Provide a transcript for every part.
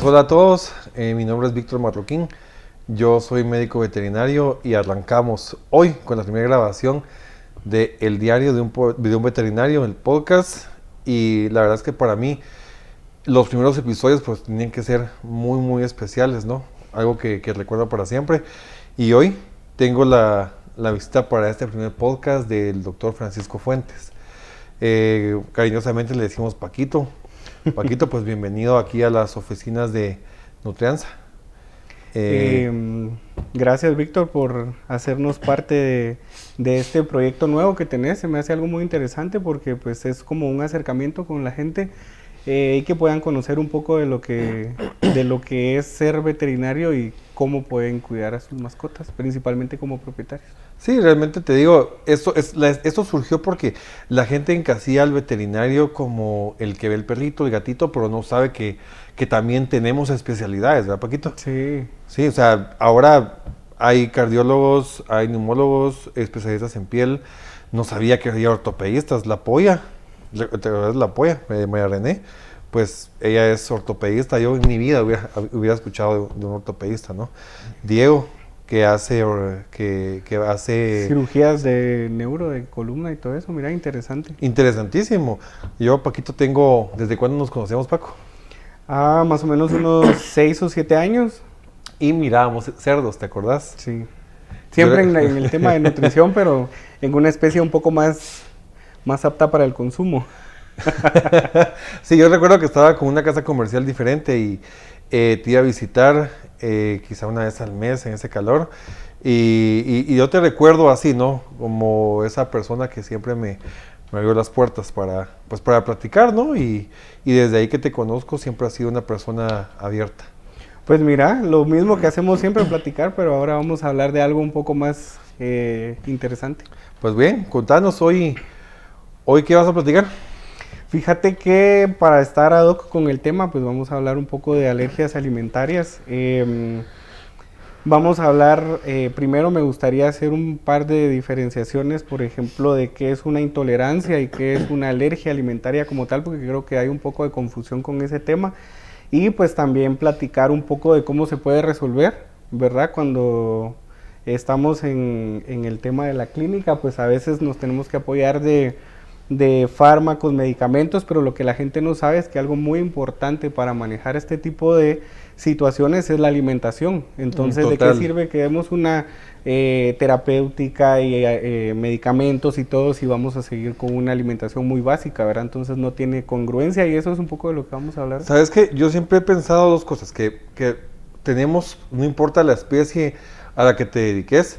Pues hola a todos, mi nombre es Víctor Marroquín, yo soy médico veterinario y arrancamos hoy con la primera grabación de El Diario de un Veterinario, el podcast, y la verdad es que para mí los primeros episodios pues tenían que ser muy especiales, ¿no? Algo que recuerdo para siempre, y hoy tengo la visita para este primer podcast del doctor Francisco Fuentes. Cariñosamente le decimos Paquito. Paquito, pues bienvenido aquí a las oficinas de Nutrianza. Gracias, Víctor, por hacernos parte de este proyecto nuevo que tenés. Se me hace algo muy interesante porque pues es como un acercamiento con la gente y que puedan conocer un poco de lo que es ser veterinario y cómo pueden cuidar a sus mascotas, principalmente como propietarios. Sí, realmente te digo, esto surgió porque la gente encasilla al veterinario como el que ve el perrito, el gatito, pero no sabe que también tenemos especialidades, ¿verdad, Paquito? Sí. Sí, o sea, ahora hay cardiólogos, hay neumólogos, especialistas en piel. No sabía que había ortopedistas. La Polla, ¿te acuerdas de La Polla, María René? Pues ella es ortopedista. Yo en mi vida hubiera escuchado de un ortopedista, ¿no? Diego, que hace cirugías de neuro, de columna y todo eso. Mira, interesante. Interesantísimo. Yo, Paquito, tengo... ¿Desde cuándo nos conocemos, Paco? Más o menos unos 6 o 7 años. Y mirábamos cerdos, ¿te acordás? Sí. Siempre en el tema de nutrición, pero en una especie un poco más apta para el consumo. Sí, yo recuerdo que estaba con una casa comercial diferente y te iba a visitar quizá una vez al mes en ese calor. Y yo te recuerdo así, ¿no? Como esa persona que siempre me abrió las puertas para platicar, ¿no? Y desde ahí que te conozco siempre has sido una persona abierta. Pues mira, lo mismo que hacemos siempre, platicar, pero ahora vamos a hablar de algo un poco más interesante. Pues bien, contanos hoy ¿qué vas a platicar? Fíjate que para estar ad hoc con el tema, pues vamos a hablar un poco de alergias alimentarias. Vamos a hablar, primero me gustaría hacer un par de diferenciaciones, por ejemplo, de qué es una intolerancia y qué es una alergia alimentaria como tal, porque creo que hay un poco de confusión con ese tema. Y pues también platicar un poco de cómo se puede resolver, ¿verdad? Cuando estamos en el tema de la clínica, pues a veces nos tenemos que apoyar de fármacos, medicamentos, pero lo que la gente no sabe es que algo muy importante para manejar este tipo de situaciones es la alimentación. Entonces, ¿de qué sirve que demos una terapéutica y medicamentos y todo si vamos a seguir con una alimentación muy básica, ¿verdad? Entonces no tiene congruencia y eso es un poco de lo que vamos a hablar. ¿Sabes qué? Yo siempre he pensado dos cosas, que tenemos, no importa la especie a la que te dediques,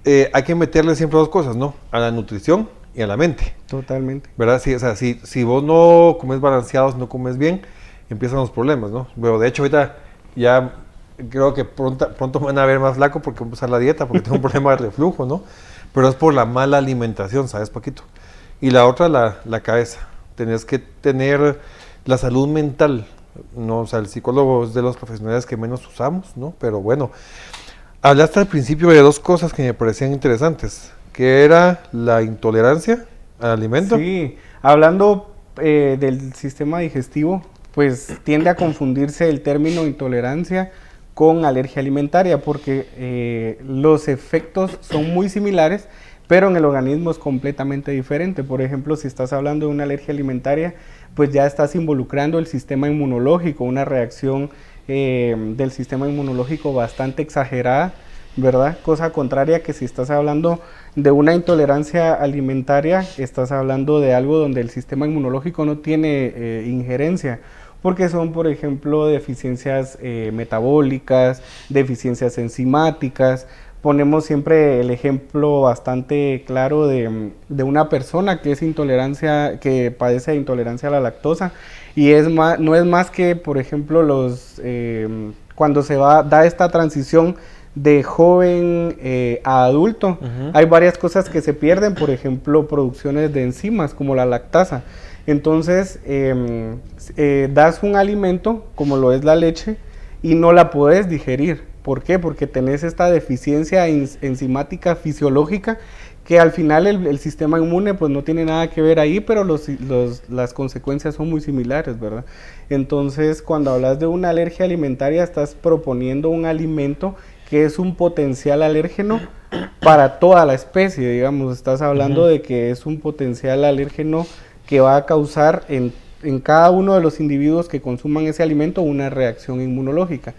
hay que meterle siempre dos cosas, ¿no? A la nutrición y a la mente. Totalmente. ¿Verdad? Sí, o sea, si vos no comes balanceados, no comes bien, empiezan los problemas, ¿no? Pero de hecho ahorita ya creo que pronto me van a ver más flaco porque voy a empezar la dieta, porque tengo un problema de reflujo, ¿no? Pero es por la mala alimentación, ¿sabes, Paquito? Y la otra, la cabeza. Tenés que tener la salud mental, ¿no? O sea, el psicólogo es de los profesionales que menos usamos, ¿no? Pero bueno, hablaste al principio de dos cosas que me parecían interesantes, que era la intolerancia al alimento. Sí, hablando del sistema digestivo, pues tiende a confundirse el término intolerancia con alergia alimentaria, porque los efectos son muy similares, pero en el organismo es completamente diferente. Por ejemplo, si estás hablando de una alergia alimentaria, pues ya estás involucrando el sistema inmunológico, una reacción del sistema inmunológico bastante exagerada, ¿verdad? Cosa contraria que si estás hablando de una intolerancia alimentaria, estás hablando de algo donde el sistema inmunológico no tiene injerencia, porque son, por ejemplo, deficiencias metabólicas, deficiencias enzimáticas. Ponemos siempre el ejemplo bastante claro de una persona que padece de intolerancia a la lactosa, y no es más que, por ejemplo, cuando da esta transición de joven a adulto, hay varias cosas que se pierden, por ejemplo, producciones de enzimas como la lactasa. Entonces, das un alimento como lo es la leche y no la puedes digerir. ¿Por qué? Porque tenés esta deficiencia enzimática fisiológica que al final el sistema inmune pues no tiene nada que ver ahí, pero las consecuencias son muy similares, ¿verdad? Entonces, cuando hablas de una alergia alimentaria, estás proponiendo un alimento que es un potencial alérgeno para toda la especie, digamos, estás hablando de que es un potencial alérgeno que va a causar en cada uno de los individuos que consuman ese alimento una reacción inmunológica.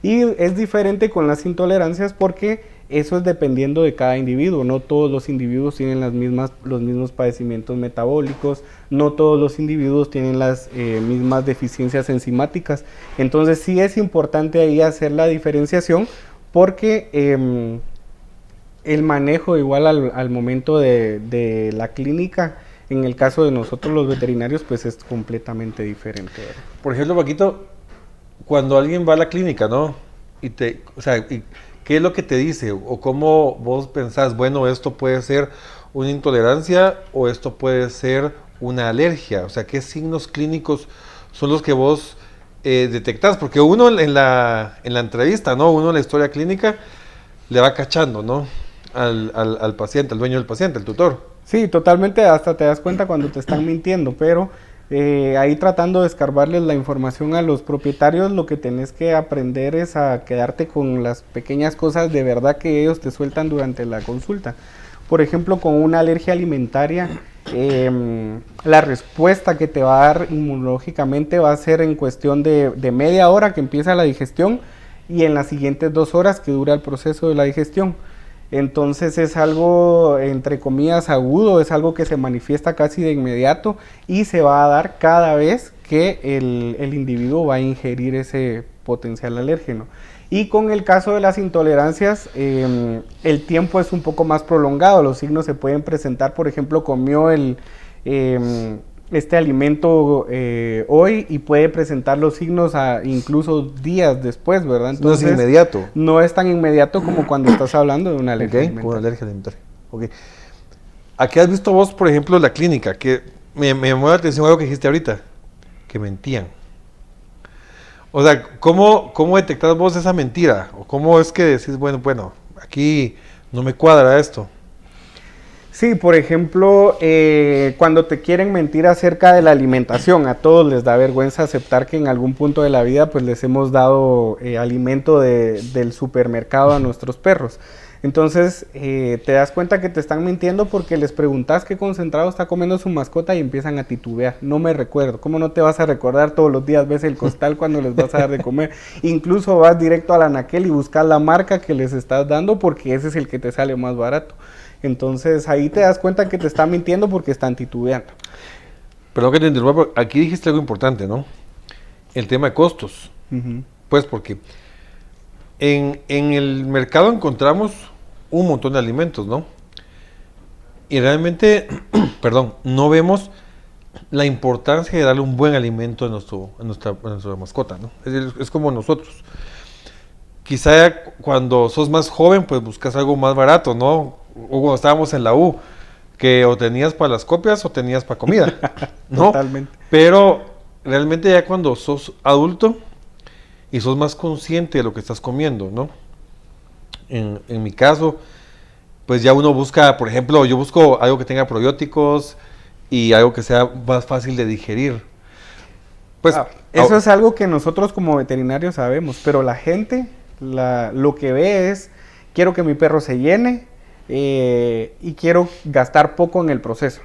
Y es diferente con las intolerancias porque eso es dependiendo de cada individuo. No todos los individuos tienen los mismos padecimientos metabólicos, no todos los individuos tienen las mismas deficiencias enzimáticas. Entonces sí es importante ahí hacer la diferenciación porque el manejo igual al momento de la clínica, en el caso de nosotros los veterinarios, pues es completamente diferente, ¿verdad? Por ejemplo, Paquito, cuando alguien va a la clínica, ¿no? O sea, ¿qué es lo que te dice? O cómo vos pensás, bueno, esto puede ser una intolerancia o esto puede ser una alergia. O sea, ¿qué signos clínicos son los que vos detectás? Porque uno en la entrevista, ¿no? Uno en la historia clínica le va cachando, ¿no? Al paciente, al dueño del paciente, el tutor. Sí, totalmente, hasta te das cuenta cuando te están mintiendo, pero ahí tratando de escarbarles la información a los propietarios, lo que tenés que aprender es a quedarte con las pequeñas cosas de verdad que ellos te sueltan durante la consulta. Por ejemplo, con una alergia alimentaria, la respuesta que te va a dar inmunológicamente va a ser en cuestión de media hora que empieza la digestión y en las siguientes 2 horas que dura el proceso de la digestión. Entonces es algo, entre comillas, agudo, es algo que se manifiesta casi de inmediato y se va a dar cada vez que el individuo va a ingerir ese potencial alérgeno. Y con el caso de las intolerancias, el tiempo es un poco más prolongado, los signos se pueden presentar, por ejemplo, comió este alimento hoy y puede presentar los signos incluso días después, ¿verdad? Entonces, no es inmediato. No es tan inmediato como cuando estás hablando de una alergia alimentaria. Una alergia alimentaria. Okay. ¿A qué has visto vos, por ejemplo, la clínica? Que me llamó la atención algo que dijiste ahorita, que mentían. O sea, ¿cómo detectas vos esa mentira? ¿O cómo es que decís, bueno, aquí no me cuadra esto? Sí, por ejemplo, cuando te quieren mentir acerca de la alimentación, a todos les da vergüenza aceptar que en algún punto de la vida pues les hemos dado alimento del supermercado a nuestros perros. Entonces te das cuenta que te están mintiendo porque les preguntas qué concentrado está comiendo su mascota y empiezan a titubear. No me recuerdo. ¿Cómo no te vas a recordar? Todos los días ves el costal cuando les vas a dar de comer. Incluso vas directo al anaquel y buscas la marca que les estás dando porque ese es el que te sale más barato. Entonces ahí te das cuenta que te están mintiendo porque están titubeando. Perdón que te interrumpa, pero aquí dijiste algo importante, ¿no? El tema de costos. Pues porque en el mercado encontramos un montón de alimentos, ¿no? Y realmente, no vemos la importancia de darle un buen alimento a nuestra mascota, ¿no? Es como nosotros. Quizá cuando sos más joven, pues buscas algo más barato, ¿no? O cuando estábamos en la U, que o tenías para las copias o tenías para comida, ¿no? Totalmente. Pero realmente ya cuando sos adulto y sos más consciente de lo que estás comiendo, ¿no? En mi caso, pues ya uno busca, por ejemplo, yo busco algo que tenga probióticos y algo que sea más fácil de digerir. Pues eso es algo que nosotros como veterinarios sabemos, pero la gente lo que ve es, quiero que mi perro se llene y quiero gastar poco en el proceso.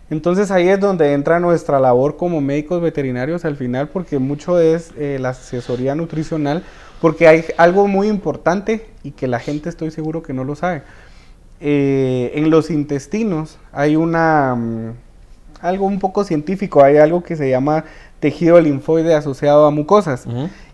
Entonces ahí es donde entra nuestra labor como médicos veterinarios al final, porque mucho es la asesoría nutricional, porque hay algo muy importante y que la gente estoy seguro que no lo sabe. En los intestinos hay algo un poco científico, hay algo que se llama tejido linfoide asociado a mucosas,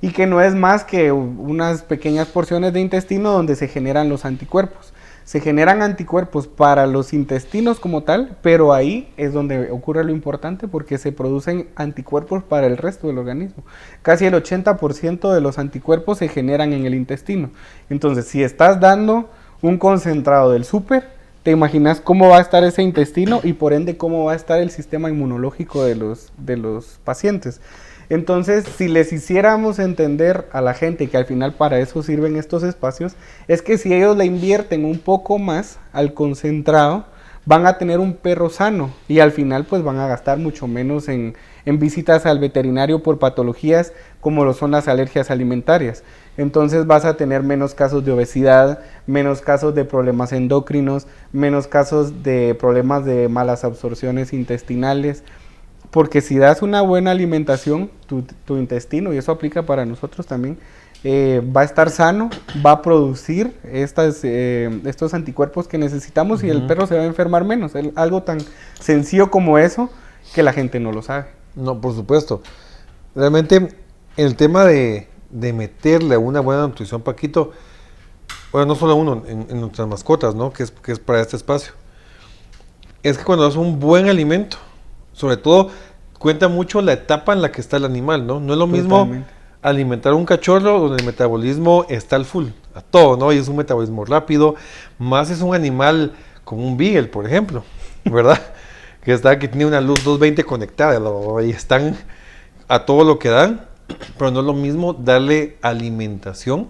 y que no es más que unas pequeñas porciones de intestino donde se generan los anticuerpos. Se generan anticuerpos para los intestinos como tal, pero ahí es donde ocurre lo importante porque se producen anticuerpos para el resto del organismo. Casi el 80% de los anticuerpos se generan en el intestino. Entonces, si estás dando un concentrado del súper, te imaginas cómo va a estar ese intestino y por ende cómo va a estar el sistema inmunológico de los pacientes. Entonces, si les hiciéramos entender a la gente que al final para eso sirven estos espacios, es que si ellos le invierten un poco más al concentrado, van a tener un perro sano y al final pues van a gastar mucho menos en visitas al veterinario por patologías como lo son las alergias alimentarias. Entonces vas a tener menos casos de obesidad, menos casos de problemas endocrinos, menos casos de problemas de malas absorciones intestinales, porque si das una buena alimentación, tu intestino, y eso aplica para nosotros también, va a estar sano, va a producir estos anticuerpos que necesitamos y el perro se va a enfermar menos. Algo tan sencillo como eso que la gente no lo sabe. No, por supuesto. Realmente el tema de meterle una buena nutrición, Paquito, bueno, no solo uno, en nuestras mascotas, ¿no? Que es para este espacio. Es que cuando das un buen alimento, sobre todo, cuenta mucho la etapa en la que está el animal, ¿no? No es lo mismo alimentar un cachorro donde el metabolismo está al full, a todo, ¿no? Y es un metabolismo rápido, más es un animal como un beagle, por ejemplo, ¿verdad? que tiene una luz 220 conectada, y están a todo lo que dan, pero no es lo mismo darle alimentación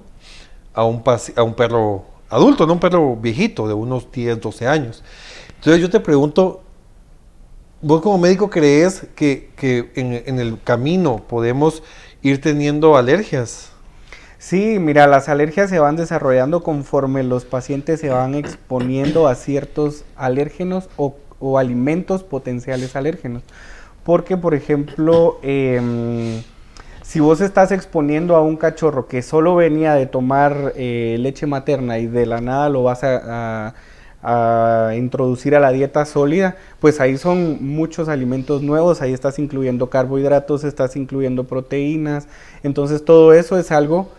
a un perro adulto, no un perro viejito de unos 10, 12 años. Entonces yo te pregunto, ¿vos como médico crees que en el camino podemos ir teniendo alergias? Sí, mira, las alergias se van desarrollando conforme los pacientes se van exponiendo a ciertos alérgenos o alimentos potenciales alérgenos. Porque, por ejemplo, si vos estás exponiendo a un cachorro que solo venía de tomar leche materna y de la nada lo vas a introducir a la dieta sólida, pues ahí son muchos alimentos nuevos, ahí estás incluyendo carbohidratos, estás incluyendo proteínas, entonces todo eso es algo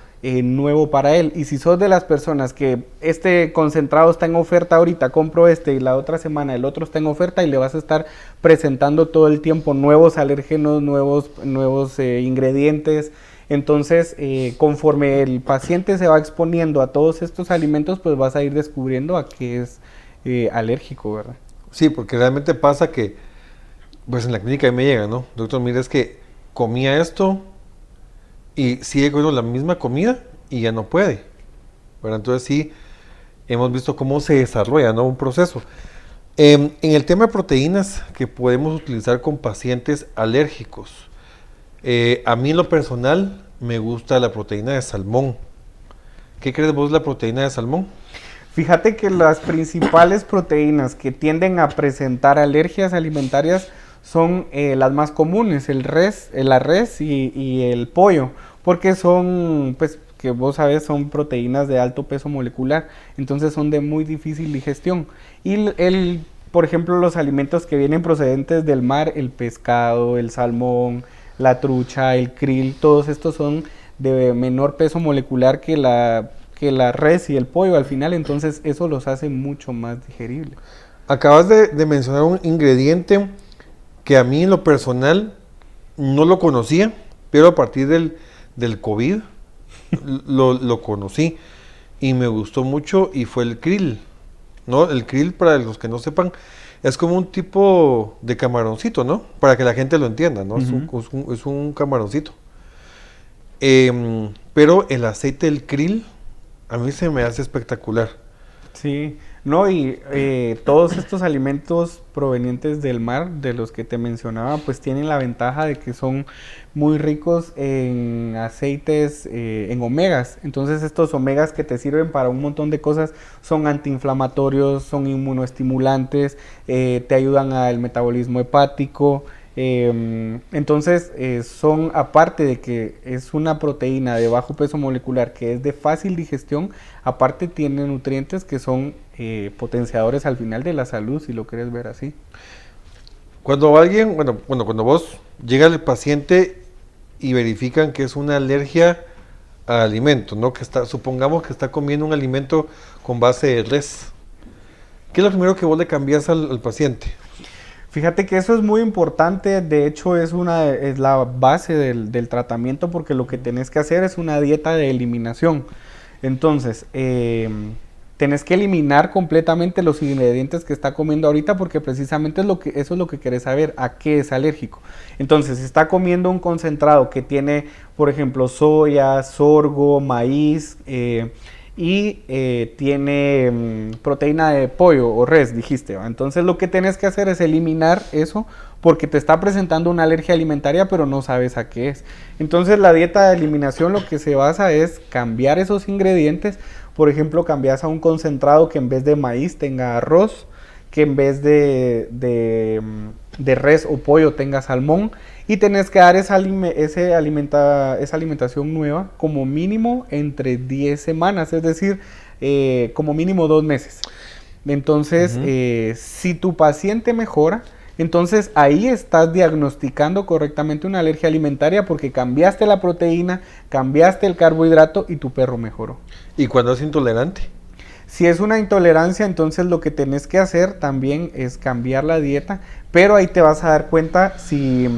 nuevo para él. Y si sos de las personas que este concentrado está en oferta ahorita, compro este y la otra semana el otro está en oferta y le vas a estar presentando todo el tiempo nuevos alérgenos, nuevos ingredientes. Entonces, conforme el paciente se va exponiendo a todos estos alimentos, pues vas a ir descubriendo a qué es alérgico, ¿verdad? Sí, porque realmente pasa que, pues en la clínica me llega, ¿no? Doctor, mire, es que comía esto y sigue comiendo la misma comida y ya no puede, ¿verdad? Entonces sí, hemos visto cómo se desarrolla, ¿no? Un proceso. En el tema de proteínas que podemos utilizar con pacientes alérgicos, a mí en lo personal me gusta la proteína de salmón. ¿Qué crees vos de la proteína de salmón? Fíjate que las principales proteínas que tienden a presentar alergias alimentarias son las más comunes, la res y el pollo, porque son, pues, que vos sabes, son proteínas de alto peso molecular, entonces son de muy difícil digestión. Y por ejemplo, los alimentos que vienen procedentes del mar, el pescado, el salmón, la trucha, el krill, todos estos son de menor peso molecular que la res y el pollo al final, entonces eso los hace mucho más digeribles. Acabas de mencionar un ingrediente que a mí en lo personal no lo conocía, pero a partir del COVID lo conocí y me gustó mucho y fue el krill, ¿no? El krill, para los que no sepan, es como un tipo de camaroncito, ¿no? Para que la gente lo entienda, ¿no? Uh-huh. Es un camaroncito. Pero el aceite del krill a mí se me hace espectacular. Sí, no, y todos estos alimentos provenientes del mar, de los que te mencionaba, pues tienen la ventaja de que son muy ricos en aceites, en omegas. Entonces estos omegas que te sirven para un montón de cosas son antiinflamatorios, son inmunoestimulantes, te ayudan al metabolismo hepático. Entonces son, aparte de que es una proteína de bajo peso molecular que es de fácil digestión, aparte tiene nutrientes que son potenciadores al final de la salud, si lo quieres ver así. Cuando cuando vos llega el paciente y verifican que es una alergia al alimento, ¿no? Supongamos que está comiendo un alimento con base de res. ¿Qué es lo primero que vos le cambias al paciente? Fíjate que eso es muy importante, de hecho es la base del tratamiento, porque lo que tenés que hacer es una dieta de eliminación. Entonces, tenés que eliminar completamente los ingredientes que está comiendo ahorita porque precisamente eso es lo que querés saber, a qué es alérgico. Entonces, si está comiendo un concentrado que tiene, por ejemplo, soya, sorgo, maíz tiene proteína de pollo o res, dijiste, ¿va? Entonces, lo que tenés que hacer es eliminar eso porque te está presentando una alergia alimentaria, pero no sabes a qué es. Entonces, la dieta de eliminación lo que se basa es cambiar esos ingredientes. Por ejemplo, cambias a un concentrado que en vez de maíz tenga arroz, que en vez de res o pollo tenga salmón, y tenés que dar esa alimentación nueva como mínimo entre 10 semanas, es decir, como mínimo 2 meses. Entonces, si tu paciente mejora, entonces ahí estás diagnosticando correctamente una alergia alimentaria porque cambiaste la proteína, cambiaste el carbohidrato y tu perro mejoró. ¿Y cuando es intolerante? Si es una intolerancia, entonces lo que tenés que hacer también es cambiar la dieta, pero ahí te vas a dar cuenta si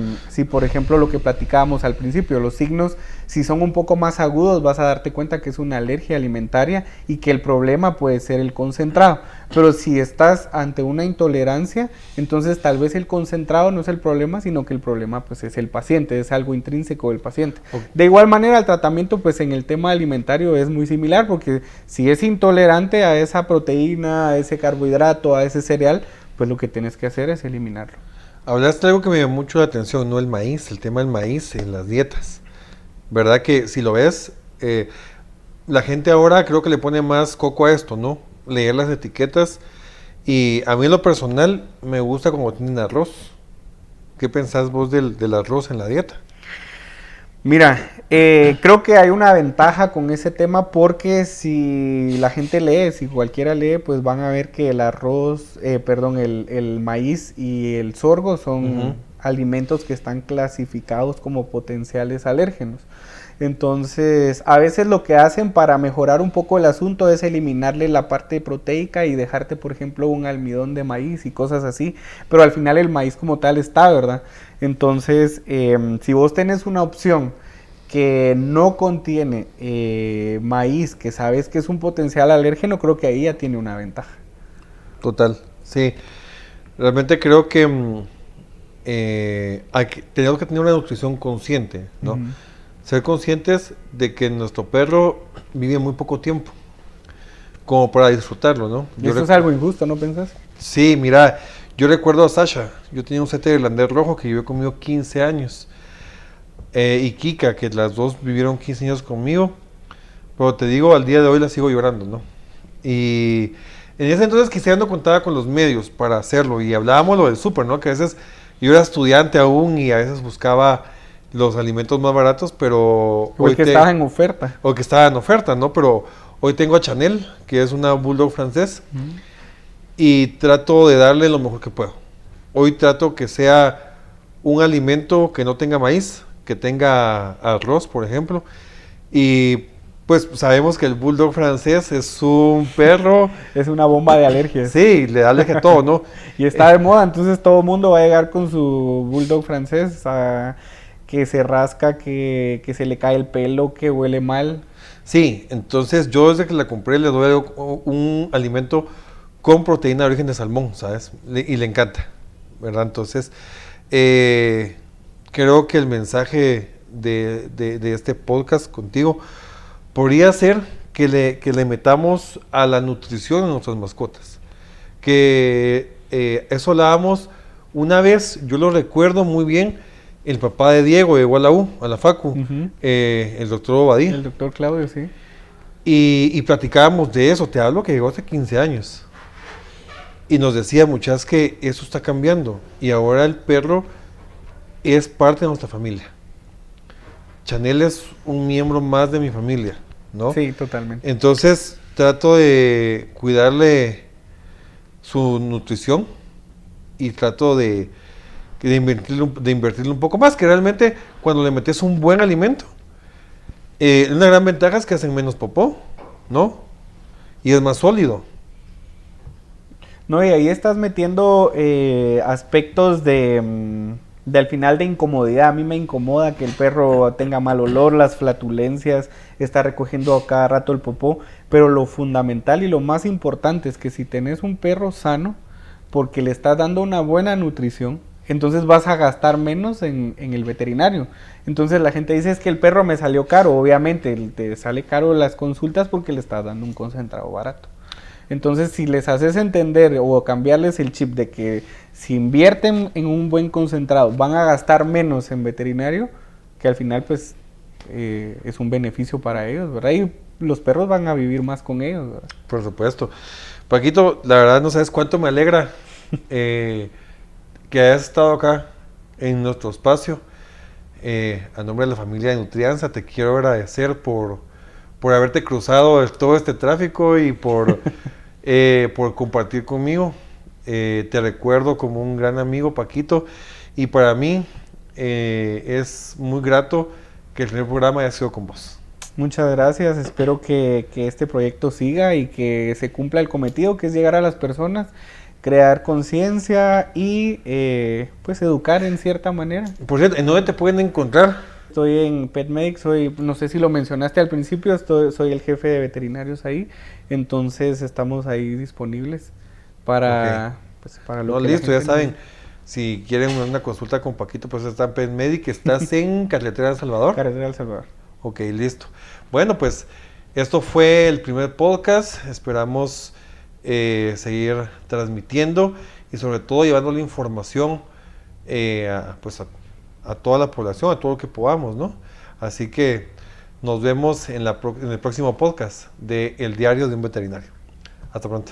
por ejemplo, lo que platicábamos al principio, los signos, si son un poco más agudos, vas a darte cuenta que es una alergia alimentaria y que el problema puede ser el concentrado. Pero si estás ante una intolerancia, entonces tal vez el concentrado no es el problema, sino que el problema pues es el paciente, es algo intrínseco del paciente. Okay. De igual manera, el tratamiento pues en el tema alimentario es muy similar, porque si es intolerante a esa proteína, a ese carbohidrato, a ese cereal, pues lo que tienes que hacer es eliminarlo. Hablaste de algo que me llamó mucho la atención, ¿no? El maíz, el tema del maíz en las dietas. ¿Verdad que si lo ves, la gente ahora creo que le pone más coco a esto, ¿no? Leer las etiquetas. Y a mí en lo personal me gusta como tienen arroz. ¿Qué pensás vos del arroz en la dieta? Mira, creo que hay una ventaja con ese tema porque si la gente lee, si cualquiera lee, pues van a ver que el arroz, el maíz y el sorgo son alimentos que están clasificados como potenciales alérgenos. Entonces, a veces lo que hacen para mejorar un poco el asunto es eliminarle la parte proteica y dejarte, por ejemplo, un almidón de maíz y cosas así, pero al final el maíz como tal está, ¿verdad? Entonces, si vos tenés una opción que no contiene maíz, que sabes que es un potencial alérgeno, creo que ahí ya tiene una ventaja. Total, sí. Realmente creo que tenemos que tener una nutrición consciente, ¿no? Ser conscientes de que nuestro perro vive muy poco tiempo, como para disfrutarlo, ¿no? Eso es algo injusto, ¿no pensás? Sí, mira, yo recuerdo a Sasha, yo tenía un setter irlandés rojo que vivió conmigo 15 años, y Kika, que las dos vivieron 15 años conmigo, pero te digo, al día de hoy la sigo llorando, ¿no? Y en ese entonces quizá no contaba con los medios para hacerlo, y hablábamos lo del súper, ¿no? Que a veces yo era estudiante aún y a veces buscaba los alimentos más baratos, pero hoy que estaba en oferta. O que estaba en oferta, ¿no? Pero hoy tengo a Chanel, que es una bulldog francés, y trato de darle lo mejor que puedo. Hoy trato que sea un alimento que no tenga maíz, que tenga arroz, por ejemplo, y pues sabemos que el bulldog francés es un perro... es una bomba de alergias. Sí, le da alergia a todo, ¿no? Y está de moda, entonces todo el mundo va a llegar con su bulldog francés que se rasca, que se le cae el pelo, que huele mal. Sí, entonces yo desde que la compré le doy un alimento con proteína de origen de salmón, ¿sabes? Y le encanta, ¿verdad? Entonces, creo que el mensaje de este podcast contigo podría ser que le metamos a la nutrición a nuestras mascotas. Que eso lo hagamos una vez, yo lo recuerdo muy bien. El papá de Diego llegó a la Facu, el doctor Obadía. El doctor Claudio, sí. Y platicábamos de eso, te hablo que llegó hace 15 años. Y nos decía, muchachas, que eso está cambiando. Y ahora el perro es parte de nuestra familia. Chanel es un miembro más de mi familia, ¿no? Sí, totalmente. Entonces, trato de cuidarle su nutrición y trato de invertirle un poco más, que realmente cuando le metes un buen alimento, una gran ventaja es que hacen menos popó, ¿no? Y es más sólido. No, y ahí estás metiendo aspectos de al final de incomodidad. A mí me incomoda que el perro tenga mal olor, las flatulencias, está recogiendo a cada rato el popó, pero lo fundamental y lo más importante es que si tenés un perro sano, porque le estás dando una buena nutrición, entonces vas a gastar menos en el veterinario. Entonces la gente dice, es que el perro me salió caro. Obviamente te sale caro las consultas porque le estás dando un concentrado barato. Entonces si les haces entender o cambiarles el chip de que si invierten en un buen concentrado van a gastar menos en veterinario, que al final pues es un beneficio para ellos, ¿verdad? Y los perros van a vivir más con ellos, ¿verdad? Por supuesto. Paquito, la verdad no sabes cuánto me alegra que hayas estado acá en nuestro espacio. A nombre de la familia de Nutrianza te quiero agradecer por haberte cruzado todo este tráfico y por compartir conmigo. Te recuerdo como un gran amigo, Paquito, y para mí es muy grato que el primer programa haya sido con vos. Muchas gracias, espero que este proyecto siga y que se cumpla el cometido, que es llegar a las personas, crear conciencia y pues educar en cierta manera. Por cierto, ¿en dónde te pueden encontrar? Estoy en PetMedic, no sé si lo mencionaste al principio, soy el jefe de veterinarios ahí, entonces estamos ahí disponibles para, pues, para lo que listo, ya saben, si quieren una consulta con Paquito, pues está en PetMedic, estás en Carretera del Salvador. Carretera del Salvador. Ok, listo. Bueno, pues esto fue el primer podcast, esperamos seguir transmitiendo y sobre todo llevando la información a toda la población, a todo lo que podamos, ¿no? Así que nos vemos en el próximo podcast de El Diario de un Veterinario. Hasta pronto.